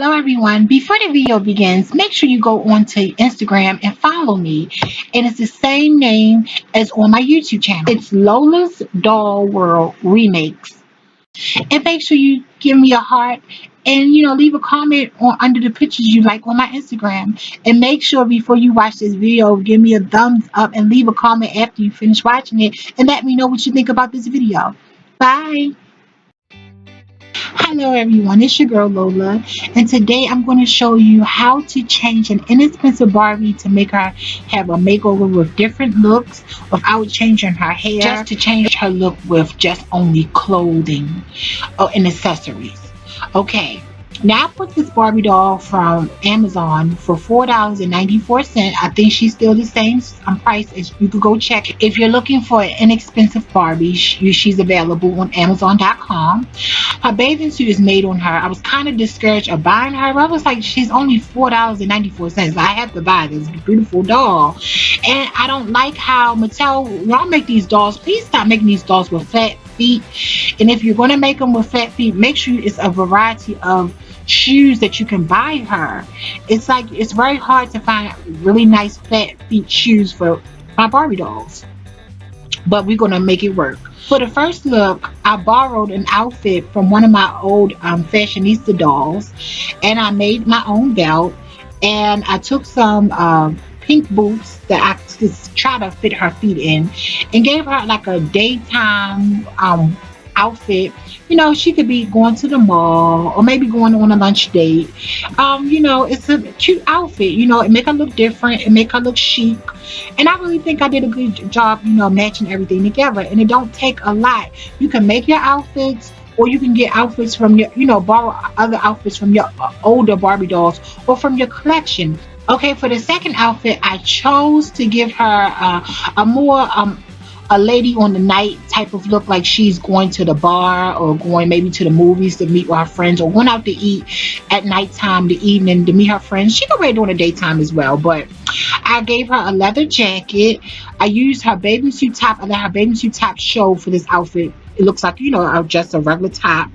Hello everyone. Before the video begins, make sure you go onto Instagram and follow me. And it's the same name as on my YouTube channel. It's Lola's Doll World Remakes. And make sure you give me a heart and leave a comment on under the pictures you like on my Instagram. And make sure before you watch this video, give me a thumbs up and leave a comment after you finish watching it and let me know what you think about this video. Bye. Hello everyone, it's your girl Lola, and today I'm going to show you how to change an inexpensive Barbie to make her have a makeover with different looks without changing her hair, just to change her look with just only clothing and accessories. Okay, now I put this Barbie doll from Amazon for $4.94. I think she's still the same price as you could go check. If you're looking for an inexpensive Barbie, she's available on Amazon.com. Her bathing suit is made on her. I was kind of discouraged of buying her, but I was like, she's only $4.94. I have to buy this beautiful doll. And I don't like how Mattel, y'all make these dolls, please stop making these dolls with flat feet. And if you're going to make them with flat feet, make sure it's a variety of shoes that you can buy her. It's very hard to find really nice flat feet shoes for my Barbie dolls, but we're gonna make it work. For the first look, I borrowed an outfit from one of my old fashionista dolls, and I made my own belt, and I took some pink boots that I just try to fit her feet in, and gave her like a daytime outfit. She could be going to the mall or maybe going on a lunch date. It's a cute outfit. It make her look different, it make her look chic, and I really think I did a good job matching everything together. And it don't take a lot. You can make your outfits, or you can get outfits from your borrow other outfits from your older Barbie dolls or from your collection. Okay, for the second outfit, I chose to give her a more a lady on the night type of look, like she's going to the bar or going maybe to the movies to meet with her friends, or going out to eat at nighttime, the evening, to meet her friends. She can wear it during the daytime as well, but I gave her a leather jacket. I used her bathing suit top. I let her bathing suit top show for this outfit. It looks like just a regular top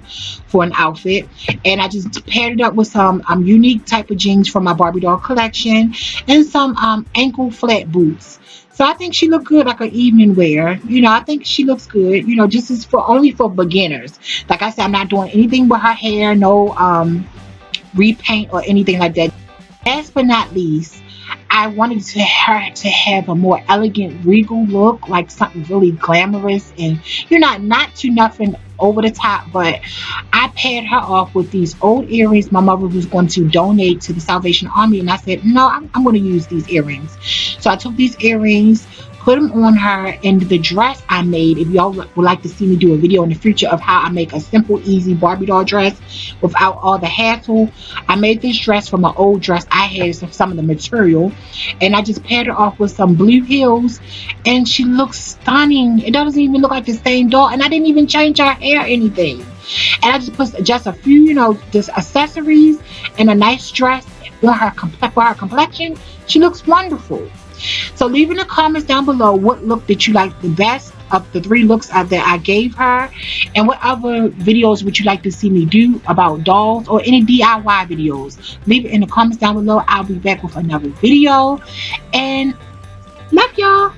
for an outfit, and I just paired it up with some unique type of jeans from my Barbie doll collection and some ankle flat boots. So I think she looked good, like an evening wear. I think she looks good. Just as only for beginners. Like I said, I'm not doing anything with her hair, no repaint or anything like that. Last but not least, I wanted her to have a more elegant, regal look, like something really glamorous, and not too nothing over the top. But I paired her off with these old earrings my mother was going to donate to the Salvation Army, and I said, no, I'm going to use these earrings. So I took these earrings, put them on her, and the dress I made, if y'all would like to see me do a video in the future of how I make a simple, easy Barbie doll dress without all the hassle, I made this dress from an old dress I had, some of the material, and I just paired it off with some blue heels, and she looks stunning. It doesn't even look like the same doll, and I didn't even change her hair or anything. And I just put just a few, just accessories and a nice dress on her for her complexion. She looks wonderful. So leave in the comments down below what look did you like the best of the 3 looks that I gave her, and what other videos would you like to see me do about dolls, or any DIY videos. Leave it in the comments down below. I'll be back with another video, and love y'all.